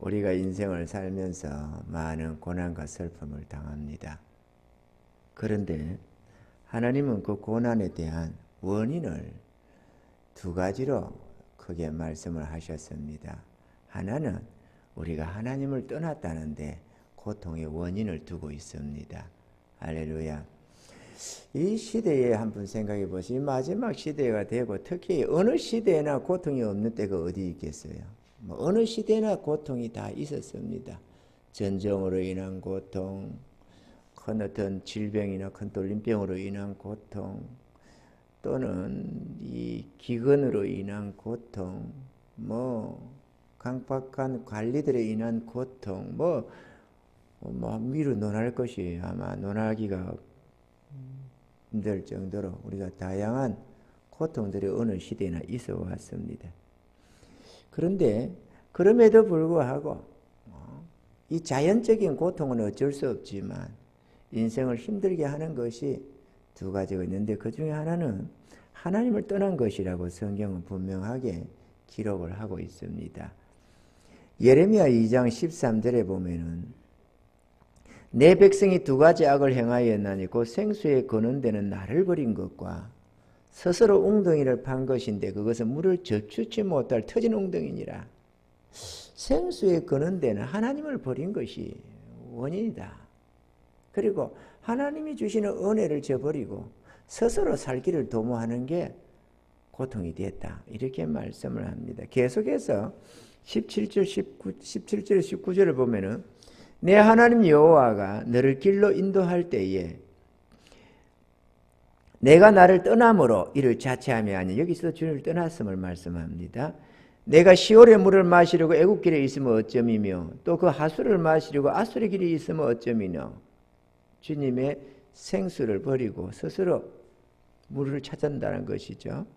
우리가 인생을 살면서 많은 고난과 슬픔을 당합니다. 그런데 하나님은 그 고난에 대한 원인을 두 가지로 크게 말씀을 하셨습니다. 하나는 우리가 하나님을 떠났다는데 고통의 원인을 두고 있습니다. 할렐루야. 이 시대에 한번 생각해 보시면 마지막 시대가 되고 특히 어느 시대에나 고통이 없는 때가 어디 있겠어요. 어느 시대나 고통이 다 있었습니다. 전쟁으로 인한 고통, 큰 어떤 질병이나 큰 돌림병으로 인한 고통, 또는 이 기근으로 인한 고통, 강박한 관리들에 인한 고통, 미루 논할 것이 아마 논하기가 힘들 정도로 우리가 다양한 고통들이 어느 시대나 있어 왔습니다. 그런데 그럼에도 불구하고 이 자연적인 고통은 어쩔 수 없지만 인생을 힘들게 하는 것이 두 가지가 있는데 그 중에 하나는 하나님을 떠난 것이라고 성경은 분명하게 기록을 하고 있습니다. 예레미야 2장 13절에 보면은 내 백성이 두 가지 악을 행하였나니 곧 생수에 거는 데는 나를 버린 것과 스스로 웅덩이를 판 것인데 그것은 물을 젖추지 못할 터진 웅덩이니라. 생수에 거는 데는 하나님을 버린 것이 원인이다. 그리고 하나님이 주시는 은혜를 저버리고 스스로 살기를 도모하는 게 고통이 됐다. 이렇게 말씀을 합니다. 계속해서 17절 19절을 보면은 내 하나님 여호와가 너를 길로 인도할 때에 내가 나를 떠남으로 이를 자체하며 아니 여기서 주를 떠났음을 말씀합니다. 내가 시올의 물을 마시려고 애굽길에 있으면 어쩌미며 또 그 하수를 마시려고 아수르의 길에 있으면 어쩌미며 주님의 생수를 버리고 스스로 물을 찾는다는 것이죠.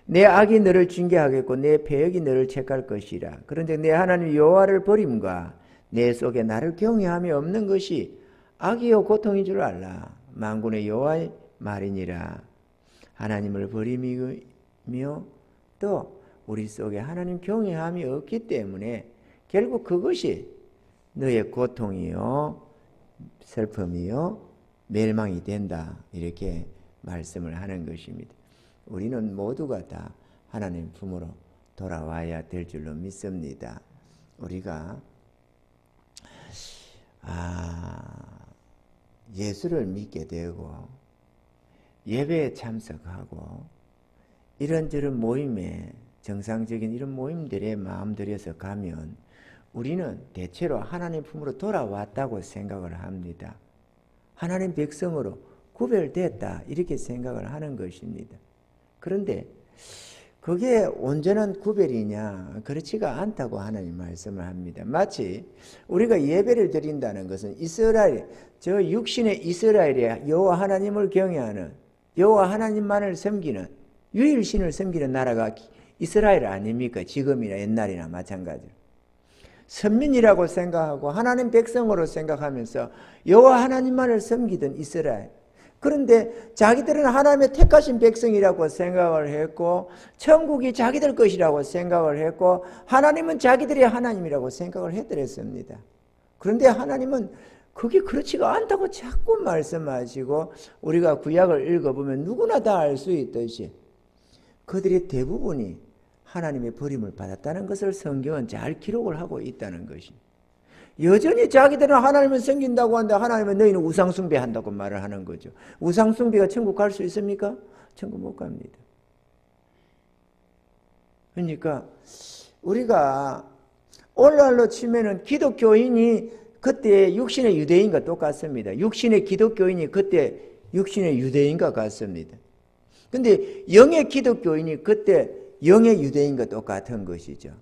내 악이 너를 징계하겠고 내 패역이 너를 책할 것이라. 그런데 내 하나님 여호와를 버림과 내 속에 나를 경외함이 없는 것이 악이요 고통인 줄 알라. 만군의 여호와의 말이니라. 하나님을 버림이며 또 우리 속에 하나님 경외함이 없기 때문에 결국 그것이 너의 고통이요 슬픔이요 멸망이 된다. 이렇게 말씀을 하는 것입니다. 우리는 모두가 다 하나님 품으로 돌아와야 될 줄로 믿습니다. 우리가 예수를 믿게 되고 예배에 참석하고 이런저런 모임에 정상적인 이런 모임들에 마음 들여서 가면 우리는 대체로 하나님 품으로 돌아왔다고 생각을 합니다. 하나님 백성으로 구별됐다 이렇게 생각을 하는 것입니다. 그런데 그게 온전한 구별이냐? 그렇지가 않다고 하나님 말씀을 합니다. 마치 우리가 예배를 드린다는 것은 이스라엘, 저 육신의 이스라엘의 여호와 하나님을 경외하는 여호와 하나님만을 섬기는 유일신을 섬기는 나라가 이스라엘 아닙니까? 지금이나 옛날이나 마찬가지로. 선민이라고 생각하고 하나님 백성으로 생각하면서 여호와 하나님만을 섬기던 이스라엘. 그런데 자기들은 하나님의 택하신 백성이라고 생각을 했고 천국이 자기들 것이라고 생각을 했고 하나님은 자기들의 하나님이라고 생각을 했더랬습니다. 그런데 하나님은 그게 그렇지가 않다고 자꾸 말씀하시고 우리가 구약을 읽어보면 누구나 다 알 수 있듯이 그들의 대부분이 하나님의 버림을 받았다는 것을 성경은 잘 기록을 하고 있다는 것입니다. 여전히 자기들은 하나님을 섬긴다고 하는데 하나님은 너희는 우상숭배한다고 말을 하는 거죠. 우상숭배가 천국 갈 수 있습니까? 천국 못 갑니다. 그러니까 우리가 오늘날로 치면은 기독교인이 그때 육신의 유대인과 똑같습니다. 육신의 기독교인이 그때 육신의 유대인과 같습니다. 근데 영의 기독교인이 그때 영의 유대인과 똑같은 것이죠.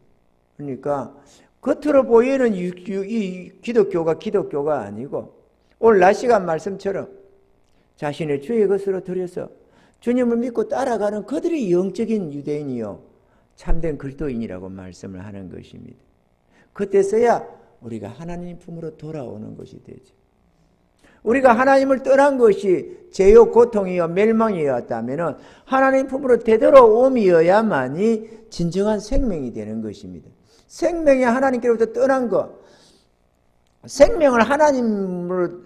그러니까 겉으로 보이는 이 기독교가 아니고 오늘 낮 시간 말씀처럼 자신의 주의 것으로 들여서 주님을 믿고 따라가는 그들이 영적인 유대인이요 참된 그리스도인이라고 말씀을 하는 것입니다. 그때서야 우리가 하나님 품으로 돌아오는 것이 되죠. 우리가 하나님을 떠난 것이 죄요 고통이요 멸망이었다면 하나님 품으로 되돌아옴이어야만이 진정한 생명이 되는 것입니다. 생명이 하나님께로부터 떠난 것. 생명을 하나님을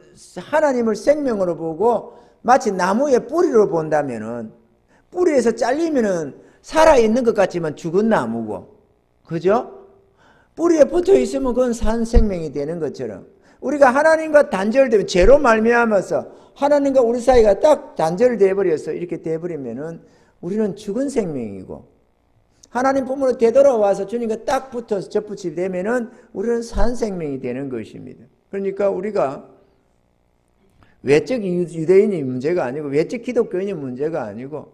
생명으로 보고 마치 나무의 뿌리로 본다면은 뿌리에서 잘리면은 살아있는 것 같지만 죽은 나무고. 그죠? 뿌리에 붙어 있으면 그건 산 생명이 되는 것처럼 우리가 하나님과 단절되면 죄로 말미암아서 하나님과 우리 사이가 딱 단절돼 버려서 이렇게 돼 버리면은 우리는 죽은 생명이고 하나님 품으로 되돌아와서 주님과 딱 붙어서 접붙이 되면은 우리는 산 생명이 되는 것입니다. 그러니까 우리가 외적 유대인이 문제가 아니고 외적 기독교인이 문제가 아니고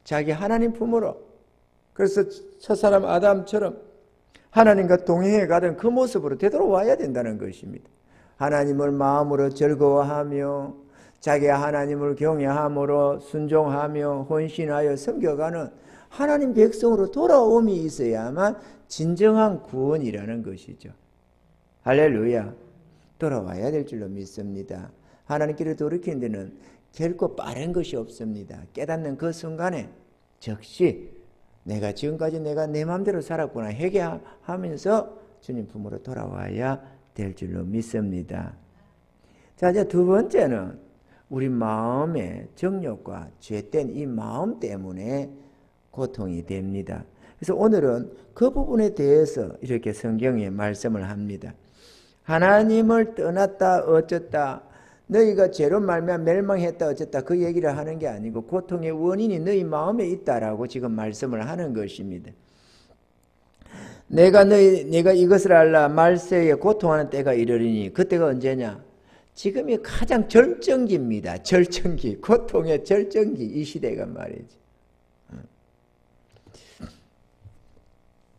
자기 하나님 품으로 그래서 첫사람 아담처럼 하나님과 동행해 가던 그 모습으로 되돌아와야 된다는 것입니다. 하나님을 마음으로 즐거워하며 자기가 하나님을 경외함으로 순종하며 헌신하여 섬겨가는 하나님 백성으로 돌아옴이 있어야만 진정한 구원이라는 것이죠. 할렐루야. 돌아와야 될 줄로 믿습니다. 하나님께로 돌이키는 데는 결코 빠른 것이 없습니다. 깨닫는 그 순간에 즉시 내가 지금까지 내가 내 마음대로 살았구나 회개하면서 주님 품으로 돌아와야 될 줄로 믿습니다. 자, 이제 두 번째는 우리 마음의 정욕과 죄된 이 마음 때문에 고통이 됩니다. 그래서 오늘은 그 부분에 대해서 이렇게 성경에 말씀을 합니다. 하나님을 떠났다 어쩌다 너희가 죄로 말미암아 멸망했다 어쨌다 그 얘기를 하는 게 아니고 고통의 원인이 너희 마음에 있다라고 지금 말씀을 하는 것입니다. 내가 이것을 알라 말세에 고통하는 때가 이르리니 그때가 언제냐? 지금이 가장 절정기입니다. 절정기, 고통의 절정기 이 시대가 말이지.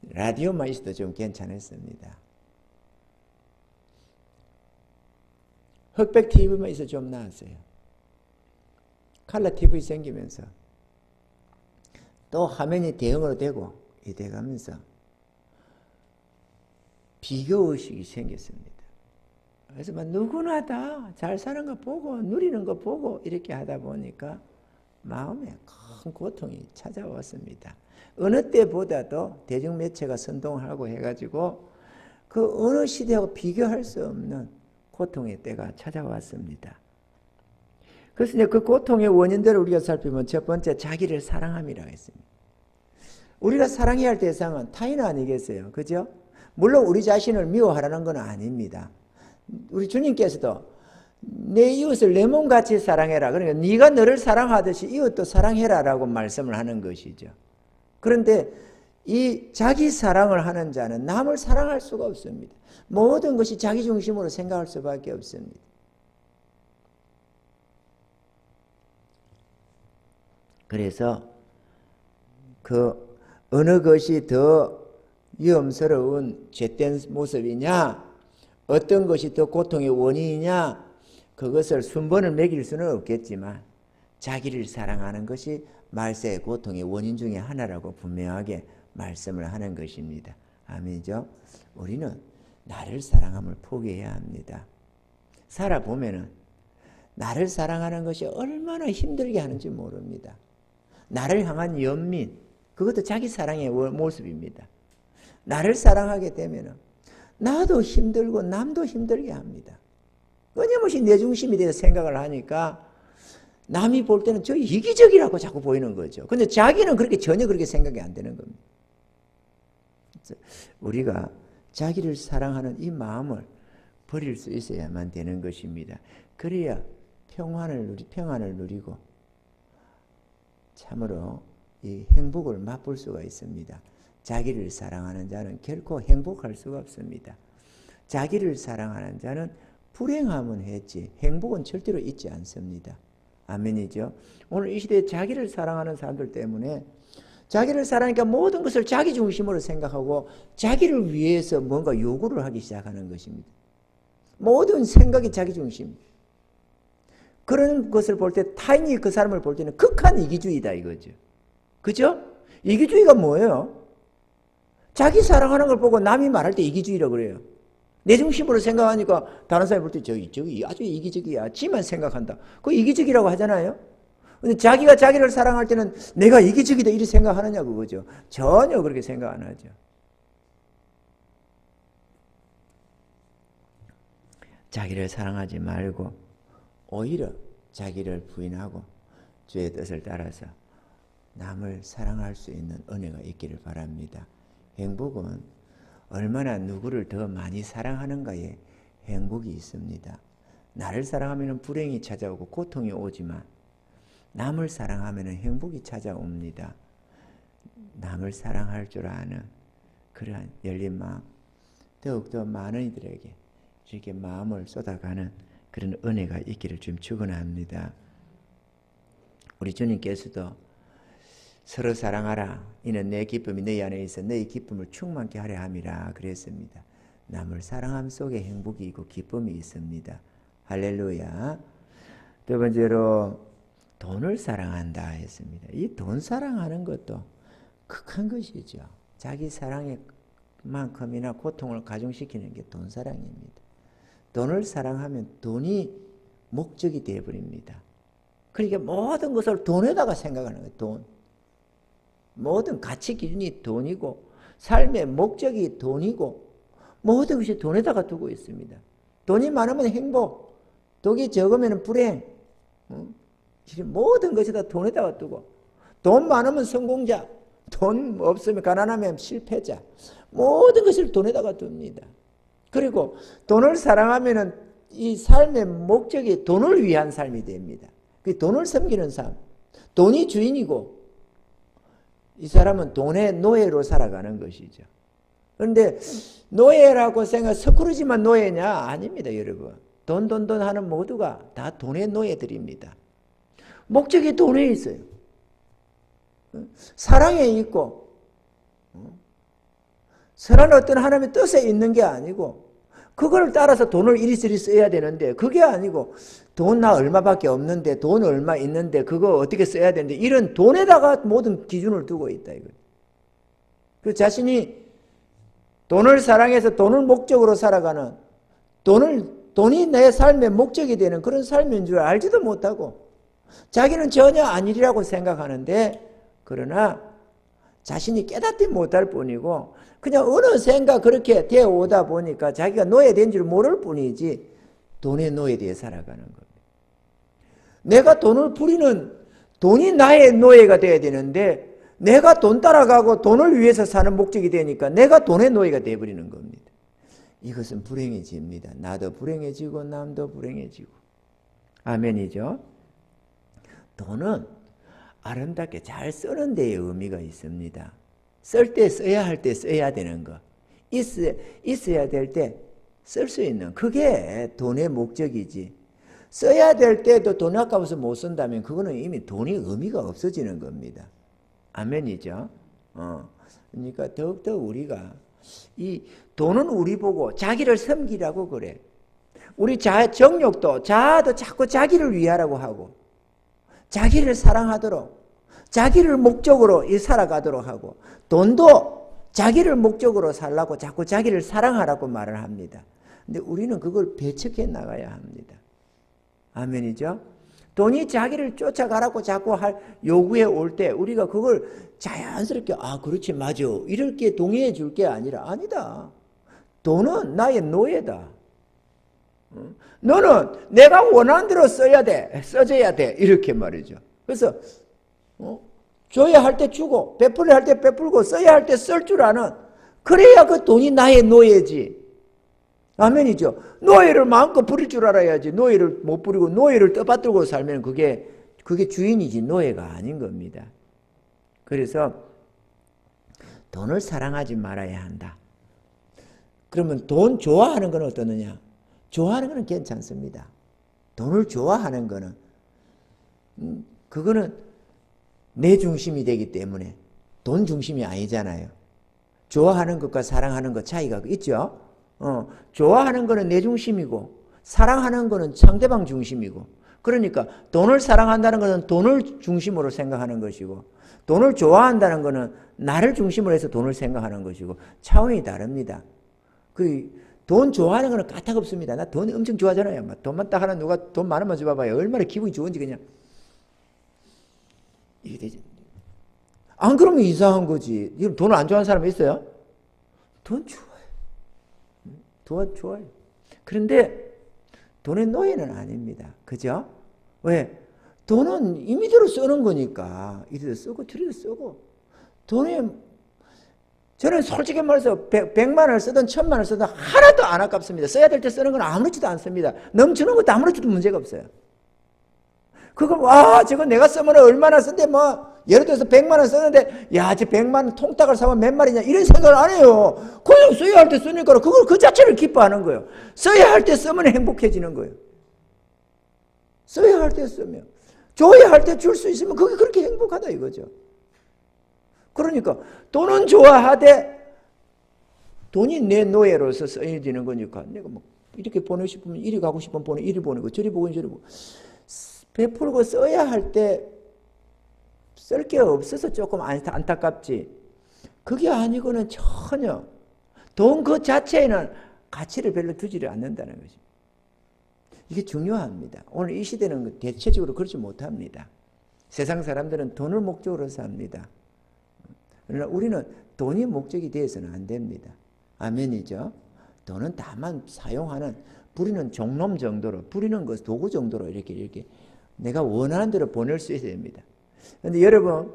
라디오만 있어도 좀 괜찮았습니다. 흑백 TV만 있어 좀 나았어요. 칼라 TV 생기면서 또 화면이 대형으로 되고 이래가면서 비교의식이 생겼습니다. 그래서 막 누구나 다 잘 사는 거 보고 누리는 거 보고 이렇게 하다 보니까 마음에 큰 고통이 찾아왔습니다. 어느 때보다도 대중매체가 선동하고 해가지고 그 어느 시대하고 비교할 수 없는 고통의 때가 찾아왔습니다. 그래서 이제 그 고통의 원인들을 우리가 살피면 첫 번째 자기를 사랑함이라고 했습니다. 우리가 사랑해야 할 대상은 타인 아니겠어요? 그죠? 물론 우리 자신을 미워하라는 건 아닙니다. 우리 주님께서도 내 이웃을 내 몸같이 사랑해라. 그러니까 네가 너를 사랑하듯이 이웃도 사랑해라라고 말씀을 하는 것이죠. 그런데 이 자기 사랑을 하는 자는 남을 사랑할 수가 없습니다. 모든 것이 자기 중심으로 생각할 수밖에 없습니다. 그래서 그 어느 것이 더 위험스러운 죄된 모습이냐, 어떤 것이 더 고통의 원인이냐, 그것을 순번을 매길 수는 없겠지만 자기를 사랑하는 것이 말세의 고통의 원인 중에 하나라고 분명하게 말씀을 하는 것입니다. 아멘이죠? 우리는 나를 사랑함을 포기해야 합니다. 살아보면은 나를 사랑하는 것이 얼마나 힘들게 하는지 모릅니다. 나를 향한 연민, 그것도 자기 사랑의 모습입니다. 나를 사랑하게 되면은 나도 힘들고 남도 힘들게 합니다. 끊임없이 내 중심이 돼서 생각을 하니까 남이 볼 때는 저 이기적이라고 자꾸 보이는 거죠. 근데 자기는 전혀 그렇게 생각이 안 되는 겁니다. 우리가 자기를 사랑하는 이 마음을 버릴 수 있어야만 되는 것입니다. 그래야 평안을 누리고 참으로 이 행복을 맛볼 수가 있습니다. 자기를 사랑하는 자는 결코 행복할 수가 없습니다. 자기를 사랑하는 자는 불행함은 했지 행복은 절대로 있지 않습니다. 아멘이죠. 오늘 이 시대에 자기를 사랑하는 사람들 때문에 자기를 사랑하니까 모든 것을 자기 중심으로 생각하고 자기를 위해서 뭔가 요구를 하기 시작하는 것입니다. 모든 생각이 자기 중심. 그런 것을 볼 때 타인이 그 사람을 볼 때는 극한 이기주의다 이거죠. 그죠? 이기주의가 뭐예요? 자기 사랑하는 걸 보고 남이 말할 때 이기주의라고 그래요. 내 중심으로 생각하니까 다른 사람이 볼 때 저기 아주 이기적이야. 지만 생각한다. 그거 이기적이라고 하잖아요. 근데 자기가 자기를 사랑할 때는 내가 이기적이다 이렇게 생각하느냐 그거죠. 전혀 그렇게 생각 안 하죠. 자기를 사랑하지 말고 오히려 자기를 부인하고 주의 뜻을 따라서 남을 사랑할 수 있는 은혜가 있기를 바랍니다. 행복은 얼마나 누구를 더 많이 사랑하는가에 행복이 있습니다. 나를 사랑하면 불행이 찾아오고 고통이 오지만 남을 사랑하면 행복이 찾아옵니다. 남을 사랑할 줄 아는 그러한 열린 마음, 더욱더 많은 이들에게 이렇게 마음을 쏟아가는 그런 은혜가 있기를 좀 축원합니다. 우리 주님께서도 서로 사랑하라. 이는 내 기쁨이 너희 안에 있어 너희 기쁨을 충만케 하려 함이라 그랬습니다. 남을 사랑함 속에 행복이 있고 기쁨이 있습니다. 할렐루야. 두 번째로 돈을 사랑한다 했습니다. 이 돈 사랑하는 것도 극한 것이죠. 자기 사랑의 만큼이나 고통을 가중시키는 게 돈 사랑입니다. 돈을 사랑하면 돈이 목적이 되어버립니다. 그러니까 모든 것을 돈에다가 생각하는 거예요. 돈. 모든 가치 기준이 돈이고 삶의 목적이 돈이고 모든 것이 돈에다가 두고 있습니다. 돈이 많으면 행복, 돈이 적으면 불행, 모든 것이 다 돈에다가 두고 돈 많으면 성공자, 돈 없으면 가난하면 실패자, 모든 것을 돈에다가 둡니다. 그리고 돈을 사랑하면 이 삶의 목적이 돈을 위한 삶이 됩니다. 그 돈을 섬기는 삶, 돈이 주인이고 이 사람은 돈의 노예로 살아가는 것이죠. 그런데 노예라고 생각, 스크루지만 노예냐? 아닙니다, 여러분. 돈 하는 모두가 다 돈의 노예들입니다. 목적이 돈에 있어요. 사랑에 있고 선한 어떤 하나님의 뜻에 있는 게 아니고 그걸 따라서 돈을 이리저리 써야 되는데 그게 아니고 돈 나 얼마밖에 없는데 돈 얼마 있는데 그거 어떻게 써야 되는데 이런 돈에다가 모든 기준을 두고 있다 이거예요. 그 자신이 돈을 사랑해서 돈을 목적으로 살아가는 돈이 내 삶의 목적이 되는 그런 삶인 줄 알지도 못하고 자기는 전혀 아니라고 생각하는데 그러나 자신이 깨닫지 못할 뿐이고 그냥 어느샌가 그렇게 되어오다 보니까 자기가 노예된 줄 모를 뿐이지 돈의 노예되어 살아가는 겁니다. 내가 돈을 부리는 돈이 나의 노예가 되어야 되는데 내가 돈 따라가고 돈을 위해서 사는 목적이 되니까 내가 돈의 노예가 되어버리는 겁니다. 이것은 불행해집니다. 나도 불행해지고 남도 불행해지고. 아멘이죠. 돈은 아름답게 잘 쓰는 데에 의미가 있습니다. 쓸 때 써야 할 때 써야 되는 거. 있어야 될 때 쓸 수 있는 그게 돈의 목적이지. 써야 될 때도 돈 아까워서 못 쓴다면 그거는 이미 돈이 의미가 없어지는 겁니다. 아멘이죠. 그러니까 더욱더 우리가 이 돈은 우리 보고 자기를 섬기라고 그래. 우리 정욕도 자아도 자꾸 자기를 위하라고 하고 자기를 사랑하도록 자기를 목적으로 살아가도록 하고 돈도 자기를 목적으로 살라고 자꾸 자기를 사랑하라고 말을 합니다. 근데 우리는 그걸 배척해 나가야 합니다. 아멘이죠? 돈이 자기를 쫓아가라고 자꾸 요구해 올 때 우리가 그걸 자연스럽게 그렇지 맞아 이렇게 동의해 줄 게 아니라 아니다. 돈은 나의 노예다. 너는 내가 원하는 대로 써야 돼. 써줘야 돼. 이렇게 말이죠. 그래서 줘야 할 때 주고 베풀어야 할 때 베풀고 써야 할 때 쓸 줄 아는 그래야 그 돈이 나의 노예지. 아멘이죠. 노예를 마음껏 부릴 줄 알아야지. 노예를 못 부리고 노예를 떠받들고 살면 그게 주인이지 노예가 아닌 겁니다. 그래서 돈을 사랑하지 말아야 한다. 그러면 돈 좋아하는 건 어떠느냐? 좋아하는 건 괜찮습니다. 돈을 좋아하는 거는 그거는 내 중심이 되기 때문에 돈 중심이 아니잖아요. 좋아하는 것과 사랑하는 것 차이가 있죠. 좋아하는 거는 내 중심이고 사랑하는 거는 상대방 중심이고 그러니까 돈을 사랑한다는 것은 돈을 중심으로 생각하는 것이고 돈을 좋아한다는 것은 나를 중심으로 해서 돈을 생각하는 것이고 차원이 다릅니다. 돈 좋아하는 거는 까딱없습니다. 나 돈 엄청 좋아하잖아요. 돈만 딱 하나 누가 돈 많으면 줘봐봐요. 얼마나 기분이 좋은지 그냥 이게 되지. 안 그러면 이상한 거지. 돈을 안 좋아하는 사람 있어요? 돈 좋아해. 돈 좋아해. 그런데 돈의 노예는 아닙니다. 그죠? 왜? 돈은 임의대로 쓰는 거니까 이리도 쓰고 저리도 쓰고 돈에 저는 솔직히 말해서 100만 원을 쓰든 1000만 원을 쓰든 하나도 안 아깝습니다. 써야 될 때 쓰는 건 아무렇지도 않습니다. 넘치는 것도 아무렇지도 문제가 없어요. 그걸 저거 내가 쓰면 얼마나 쓴데 예를 들어서 100만 원 썼는데 저 100만 원 통닭을 사면 몇 마리냐 이런 생각을 안 해요. 그냥 써야 할 때 쓰니까 그걸 그 자체를 기뻐하는 거예요. 써야 할 때 쓰면 행복해지는 거예요. 써야 할 때 쓰면 줘야 할 때 줄 수 있으면 그게 그렇게 행복하다 이거죠. 그러니까 돈은 좋아하되 돈이 내 노예로서 써야되는 거니까 내가 이렇게 보내고 싶으면 이리 가고 싶으면 이리 보내고 저리 보고 저리 보고 베풀고 써야 할 때 쓸 게 없어서 조금 안타깝지 그게 아니고는 전혀 돈 그 자체에는 가치를 별로 두지를 않는다는 것입니다. 이게 중요합니다. 오늘 이 시대는 대체적으로 그렇지 못합니다. 세상 사람들은 돈을 목적으로 삽니다. 그러나 우리는 돈이 목적이 되어서는 안 됩니다. 아멘이죠. 돈은 다만 사용하는 부리는 종놈 정도로 부리는 것 도구 정도로 이렇게 내가 원하는 대로 보낼 수 있어야 됩니다. 그런데 여러분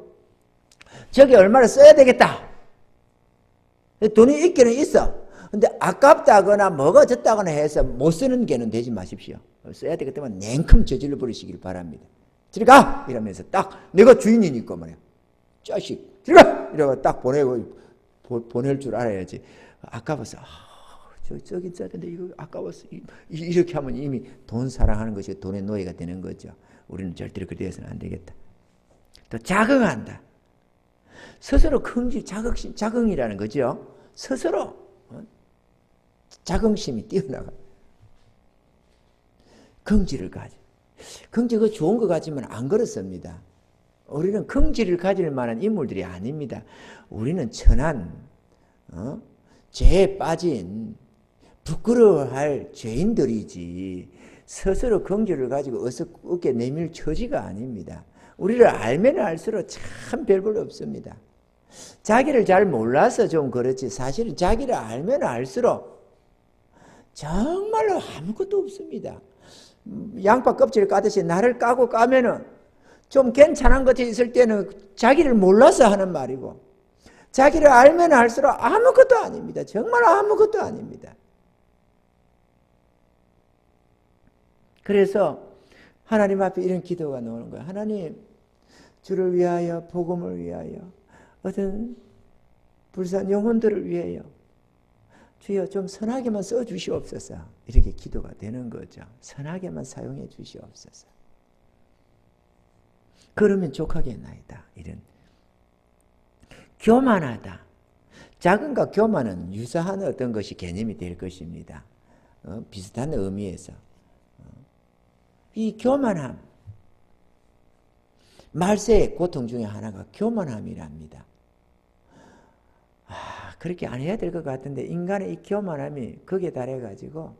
저기 얼마나 써야 되겠다. 돈이 있기는 있어. 근데 아깝다거나 뭐가 졌다거나 해서 못 쓰는 게는 되지 마십시오. 써야 되기 때문에 냉큼 저질러 버리시길 바랍니다. 저리 가! 이러면서 딱 내가 주인이니까 말이야. 자식 저리 가! 이러고 딱 보낼 줄 알아야지. 아까워서 저기 있었는데 이거 아까워서 이렇게 하면 이미 돈 사랑하는 것이 돈의 노예가 되는 거죠. 우리는 절대로 그렇게 해서는 안 되겠다. 또 자긍한다. 스스로 자긍이라는 거죠. 스스로 자긍심이 뛰어나가. 긍지를 가져. 긍지가 좋은 것 같지만 안 그렇습니다. 우리는 긍지를 가질 만한 인물들이 아닙니다. 우리는 천한 죄에 빠진 부끄러워할 죄인들이지 스스로 긍지를 가지고 어깨 내밀 처지가 아닙니다. 우리를 알면 알수록 참 별볼 없습니다. 자기를 잘 몰라서 좀 그렇지 사실은 자기를 알면 알수록 정말로 아무것도 없습니다. 양파 껍질을 까듯이 나를 까고 까면은 좀 괜찮은 것이 있을 때는 자기를 몰라서 하는 말이고 자기를 알면 알수록 아무것도 아닙니다. 정말 아무것도 아닙니다. 그래서 하나님 앞에 이런 기도가 나오는 거예요. 하나님, 주를 위하여, 복음을 위하여, 어떤 불쌍한 영혼들을 위하여 주여 좀 선하게만 써주시옵소서. 이렇게 기도가 되는 거죠. 선하게만 사용해 주시옵소서. 그러면 족하겠나이다. 이런 교만하다. 작은과 교만은 유사한 어떤 것이 개념이 될 것입니다. 비슷한 의미에서. 이 교만함, 말세의 고통 중에 하나가 교만함이랍니다. 그렇게 안 해야 될 것 같은데 인간의 이 교만함이 극에 달해가지고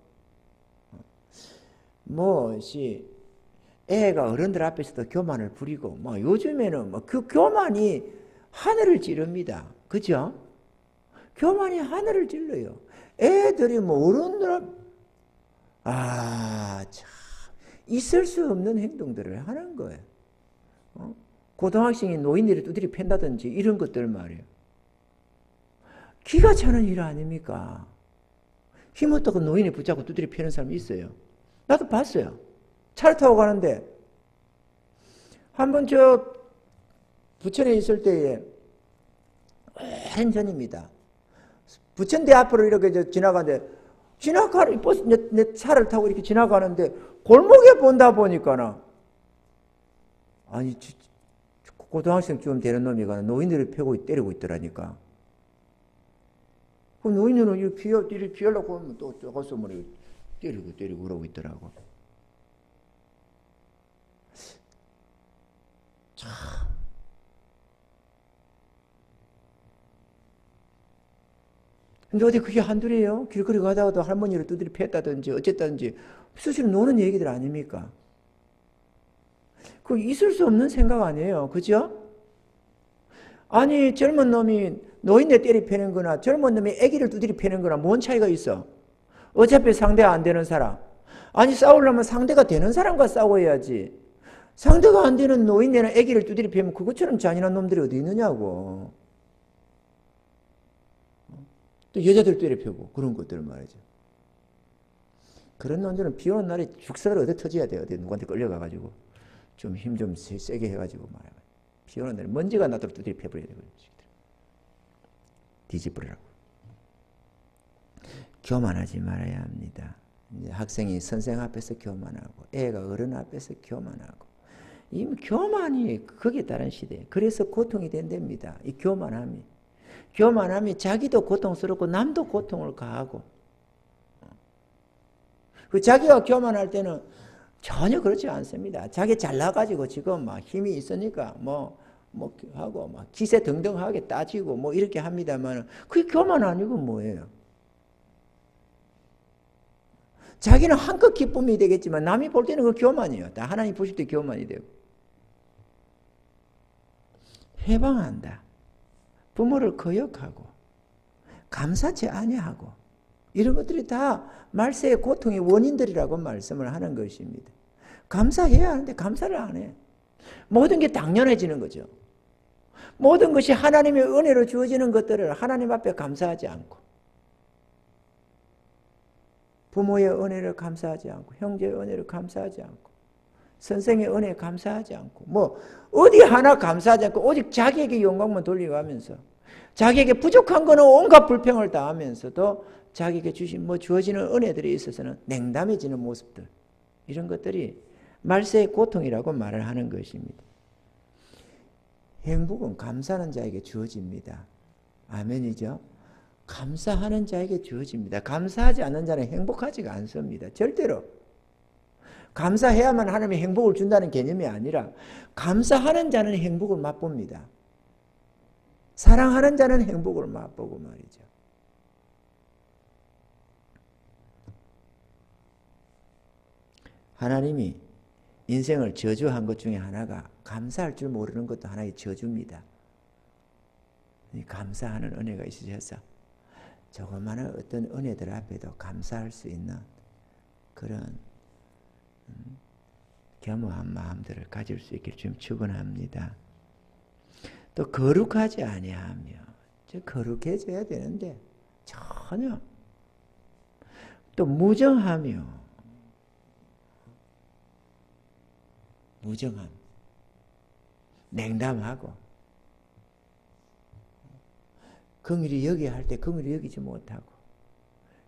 애가 어른들 앞에서도 교만을 부리고 요즘에는 그 교만이 하늘을 찌릅니다. 그죠? 교만이 하늘을 찔러요. 애들이 어른들 참 있을 수 없는 행동들을 하는 거예요. 고등학생이 노인들이 두드리 팬다든지 이런 것들 말이에요. 기가 차는 일 아닙니까? 힘없다고 노인이 붙잡고 두드리 패는 사람이 있어요. 나도 봤어요. 차를 타고 가는데 한번 부천에 있을 때에 오랜 전입니다. 부천대 앞으로 이렇게 지나가는데 버스 내 차를 타고 이렇게 지나가는데 골목에 본다 보니까는 고등학생쯤 되는 놈이 노인들을 패고 때리고 있더라니까. 그 노인들은 이렇게 피하려고 하면 또 저가서 때리고 그러고 있더라고. 참. 근데 어디 그게 한둘이에요? 길거리 가다가도 할머니를 두드려 팼다든지 어쨌다든지 수시로 노는 얘기들 아닙니까? 그 있을 수 없는 생각 아니에요. 그죠? 아니 젊은 놈이 노인네 때리 패는 거나 젊은 놈이 아기를 두드려 패는 거나 뭔 차이가 있어? 어차피 상대가 안 되는 사람. 아니 싸우려면 상대가 되는 사람과 싸워야지. 상대가 안 되는 노인네나 아기를 두드려 패면 그것처럼 잔인한 놈들이 어디 있느냐고. 또 여자들 때려 패고 그런 것들 말이죠. 그런 놈들은 비 오는 날에 죽살을 얻어 터져야 돼요. 어디 누구한테 끌려가가지고 좀 힘 좀 세게 해가지고 말이야. 비 오는 날에 먼지가 나도록 두드려 패버려야 되거든요. 뒤집으라고. 교만하지 말아야 합니다. 이제 학생이 선생 앞에서 교만하고 애가 어른 앞에서 교만하고 이 교만이 거기에 따른 시대. 그래서 고통이 된답니다. 이 교만함이 자기도 고통스럽고 남도 고통을 가하고 그 자기가 교만할 때는 전혀 그렇지 않습니다. 자기 잘나가지고 지금 막 힘이 있으니까 뭐 하고 막 기세 등등하게 따지고 뭐 이렇게 합니다만 그게 교만 아니고 뭐예요? 자기는 한껏 기쁨이 되겠지만 남이 볼 때는 그 교만이에요. 다 하나님 보실 때 교만이 되고. 해방한다. 부모를 거역하고 감사치 아니하고 이런 것들이 다 말세의 고통의 원인들이라고 말씀을 하는 것입니다. 감사해야 하는데 감사를 안 해. 모든 게 당연해지는 거죠. 모든 것이 하나님의 은혜로 주어지는 것들을 하나님 앞에 감사하지 않고 부모의 은혜를 감사하지 않고 형제의 은혜를 감사하지 않고 선생의 은혜에 감사하지 않고 뭐 어디 하나 감사하지 않고 오직 자기에게 영광만 돌리고 하면서 자기에게 부족한 거는 온갖 불평을 다 하면서도 자기에게 주신 주어지는 은혜들에 있어서는 냉담해지는 모습들 이런 것들이 말세의 고통이라고 말을 하는 것입니다. 행복은 감사하는 자에게 주어집니다. 아멘이죠? 감사하는 자에게 주어집니다. 감사하지 않는 자는 행복하지가 않습니다. 절대로. 감사해야만 하나님이 행복을 준다는 개념이 아니라 감사하는 자는 행복을 맛봅니다. 사랑하는 자는 행복을 맛보고 말이죠. 하나님이 인생을 저주한 것 중에 하나가 감사할 줄 모르는 것도 하나의 저주입니다. 감사하는 은혜가 있으셔서 조그마한 어떤 은혜들 앞에도 감사할 수 있는 그런 겸허한 마음들을 가질 수 있기를 좀 축원합니다. 또 거룩하지 아니하며 거룩해져야 되는데 전혀 또 무정함 냉담하고 긍휼히 여겨야 할 때 긍휼히 여기지 못하고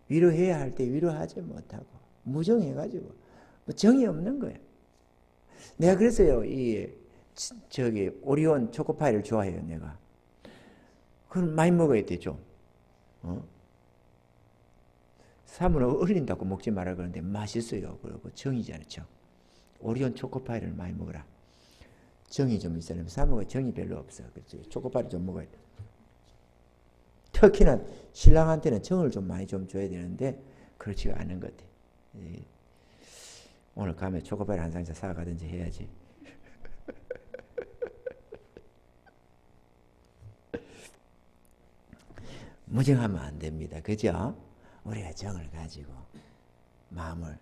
위로해야 할 때 위로하지 못하고 무정해가지고 정이 없는 거예요. 내가 그래서요 오리온 초코파이를 좋아해요. 내가 그럼 많이 먹어야 되죠. 사물은 얼린다고 먹지 말라 그러는데 맛있어요. 그리고 정이잖아요. 정. 오리온 초코파이를 많이 먹어라. 정이 좀 있어야 사물은 정이 별로 없어. 그래서 초코파이를 좀 먹어야 돼. 특히나 신랑한테는 정을 좀 많이 좀 줘야 되는데 그렇지가 않은 것 같아. 오늘 가면 초코파이를 한 상자 사가든지 해야지. 무정하면 안 됩니다. 그죠? 우리가 정을 가지고 마음을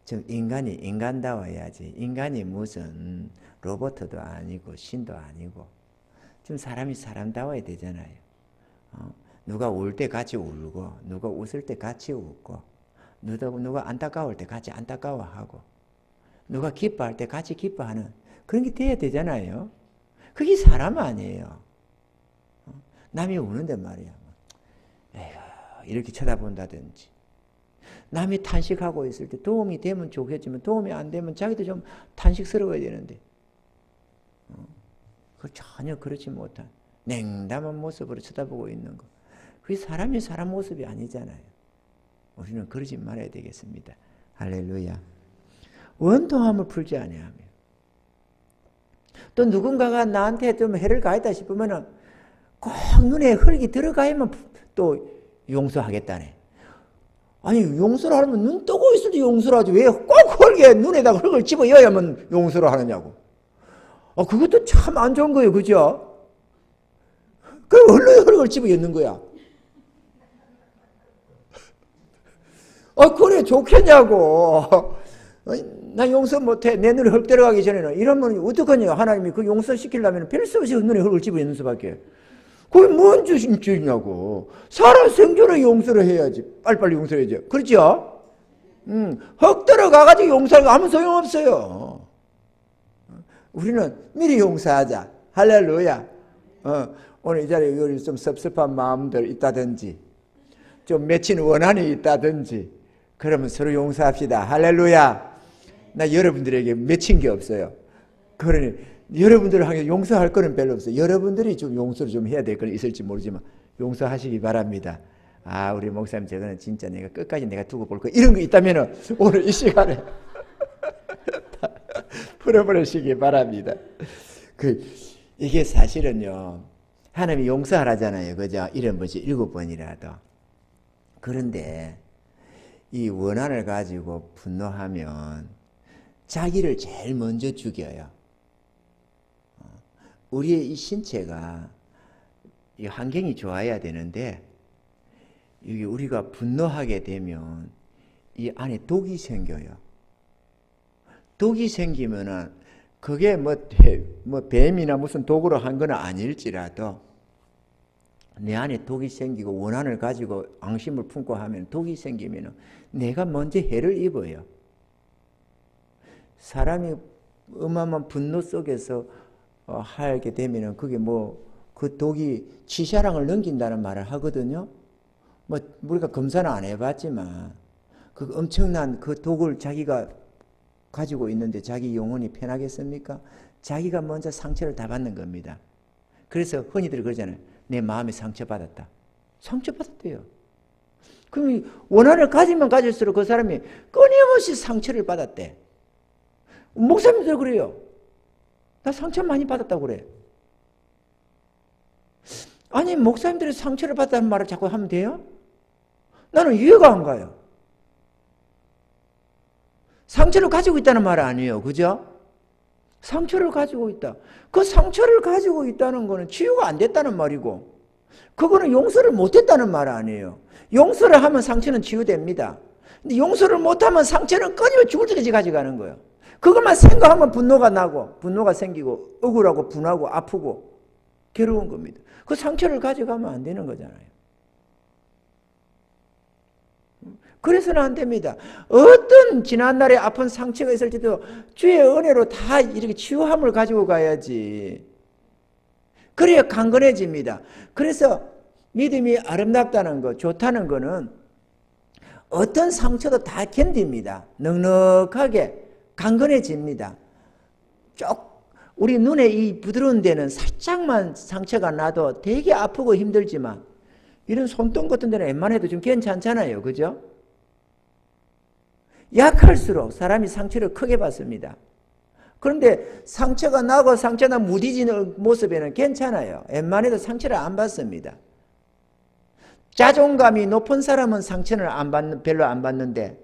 좀 인간이 인간다워야지. 인간이 무슨 로봇도 아니고 신도 아니고 좀 사람이 사람다워야 되잖아요. 누가 울 때 같이 울고 누가 웃을 때 같이 웃고 누가 안타까울 때 같이 안타까워하고 누가 기뻐할 때 같이 기뻐하는 그런 게 돼야 되잖아요. 그게 사람 아니에요. 남이 우는데 말이야. 에휴, 이렇게 쳐다본다든지 남이 탄식하고 있을 때 도움이 되면 좋겠지만 도움이 안 되면 자기도 좀 탄식스러워야 되는데 전혀 그렇지 못한 냉담한 모습으로 쳐다보고 있는 거. 그게 사람이 사람 모습이 아니잖아요. 우리는 그러지 말아야 되겠습니다. 할렐루야. 원통함을 풀지 아니하며 또 누군가가 나한테 좀 해를 가했다 싶으면은 꼭 눈에 흙이 들어가야만 또 용서하겠다네. 아니 용서를 하려면 눈 뜨고 있을 때 용서를 하지 왜 꼭 흙에 눈에다가 흙을 집어여야만 용서를 하느냐고. 그것도 참 안 좋은 거예요. 그죠? 그럼 흙을 집어넣는 거야. 그래 좋겠냐고. 나 용서 못해. 내 눈에 흙 들어가기 전에는. 이러면 어떡하냐. 하나님이 그 용서시키려면 별 수 없이 눈에 흙을 집어넣는 수밖에. 그게 뭔 죄냐고. 살아 생전에 용서를 해야지. 빨리빨리 용서해야지. 그렇죠? 흙 들어가가지고 용서를 아무 소용없어요. 우리는 미리 용서하자. 할렐루야. 오늘 이 자리에 좀 섭섭한 마음들 있다든지, 좀 맺힌 원한이 있다든지, 그러면 서로 용서합시다. 할렐루야. 나 여러분들에게 맺힌 게 없어요. 그러니 여러분들을 향해 용서할 거는 별로 없어요. 여러분들이 좀 용서를 좀 해야 될 건 있을지 모르지만 용서하시기 바랍니다. 우리 목사님 저거는 진짜 내가 끝까지 내가 두고 볼 거 이런 거 있다면 오늘 이 시간에 풀어버리시기 바랍니다. 이게 사실은요, 하나님이 용서하라잖아요. 그죠? 이런 것이 7번이라도. 그런데 이 원한을 가지고 분노하면 자기를 제일 먼저 죽여요. 우리의 이 신체가 이 환경이 좋아야 되는데, 이게 우리가 분노하게 되면 이 안에 독이 생겨요. 독이 생기면은 그게 뭐 뱀이나 무슨 독으로 한 건 아닐지라도 내 안에 독이 생기고 원한을 가지고 앙심을 품고 하면 독이 생기면 내가 먼저 해를 입어요. 사람이 어마어마한 분노 속에서 하게 되면 그게 그 독이 치사랑을 넘긴다는 말을 하거든요. 우리가 검사는 안 해봤지만 그 엄청난 그 독을 자기가 가지고 있는데 자기 영혼이 편하겠습니까? 자기가 먼저 상처를 다 받는 겁니다. 그래서 흔히들 그러잖아요. 내 마음에 상처받았다. 상처받았대요. 그럼 원한을 가지면 가질수록 그 사람이 끊임없이 상처를 받았대. 목사님들 그래요. 나 상처 많이 받았다고 그래. 아니 목사님들이 상처를 받았다는 말을 자꾸 하면 돼요? 나는 이해가 안 가요. 상처를 가지고 있다는 말 아니에요. 그죠? 상처를 가지고 있다. 그 상처를 가지고 있다는 거는 치유가 안 됐다는 말이고, 그거는 용서를 못했다는 말 아니에요. 용서를 하면 상처는 치유됩니다. 근데 용서를 못하면 상처는 끊임없이 죽을 때까지 가져가는 거예요. 그것만 생각하면 분노가 나고, 분노가 생기고, 억울하고, 분하고, 아프고, 괴로운 겁니다. 그 상처를 가져가면 안 되는 거잖아요. 그래서는 안 됩니다. 어떤 지난날에 아픈 상처가 있을지도 주의 은혜로 다 이렇게 치유함을 가지고 가야지. 그래야 강건해집니다. 그래서 믿음이 아름답다는 거, 좋다는 거는 어떤 상처도 다 견딥니다. 넉넉하게 강건해집니다. 우리 눈에 이 부드러운 데는 살짝만 상처가 나도 되게 아프고 힘들지만 이런 손등 같은 데는 웬만해도 좀 괜찮잖아요. 그죠? 약할수록 사람이 상처를 크게 받습니다. 그런데 상처가 나고 상처나 무디지는 모습에는 괜찮아요. 웬만해도 상처를 안 받습니다. 자존감이 높은 사람은 상처를 별로 안 받는데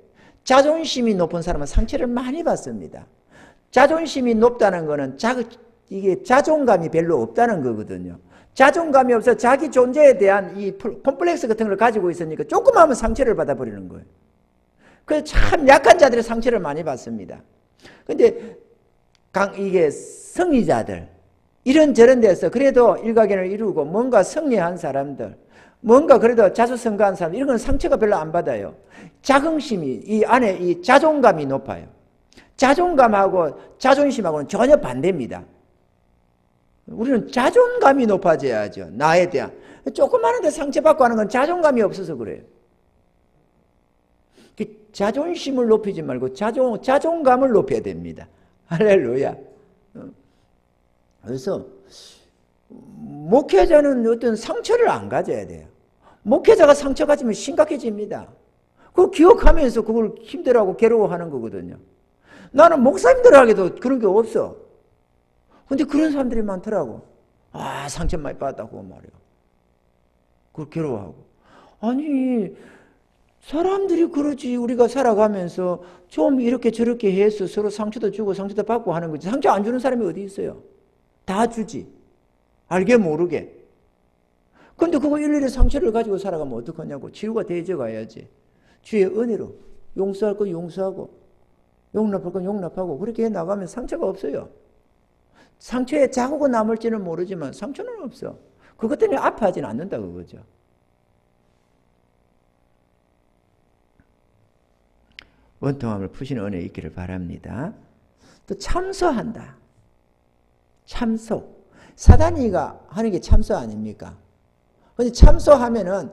자존심이 높은 사람은 상처를 많이 받습니다. 자존심이 높다는 것은 이게 자존감이 별로 없다는 거거든요. 자존감이 없어 자기 존재에 대한 이 콤플렉스 같은 걸 가지고 있으니까 조금 하면 상처를 받아버리는 거예요. 그래서 참 약한 자들의 상처를 많이 받습니다. 근데 이게 승리자들, 이런저런 데서 그래도 일가견을 이루고 뭔가 승리한 사람들, 뭔가 그래도 자수성가한 사람, 이런 건 상처가 별로 안 받아요. 자긍심이, 이 안에 이 자존감이 높아요. 자존감하고 자존심하고는 전혀 반대입니다. 우리는 자존감이 높아져야죠. 나에 대한. 조그마한데 상처받고 하는 건 자존감이 없어서 그래요. 자존심을 높이지 말고 자존감을 높여야 됩니다. 할렐루야. 그래서 목회자는 어떤 상처를 안 가져야 돼요. 목회자가 상처 가지면 심각해집니다. 그걸 기억하면서 그걸 힘들어하고 괴로워하는 거거든요. 나는 목사님들에게도 그런 게 없어. 근데 그런 사람들이 많더라고. 상처 많이 받았다고 말이야. 그걸 괴로워하고. 아니 사람들이 그러지. 우리가 살아가면서 좀 이렇게 저렇게 해서 서로 상처도 주고 상처도 받고 하는 거지. 상처 안 주는 사람이 어디 있어요? 다 주지. 알게 모르게. 근데 그거 일일이 상처를 가지고 살아가면 어떡하냐고. 치유가 되져 가야지. 주의 은혜로 용서할 건 용서하고 용납할 건 용납하고 그렇게 해 나가면 상처가 없어요. 상처에 자국은 남을지는 모르지만 상처는 없어. 그것 때문에 아파하지는 않는다 그거죠. 원통함을 푸시는 은혜 있기를 바랍니다. 또 참소한다. 참소. 사단이가 하는 게 참소 아닙니까? 근데 참소하면은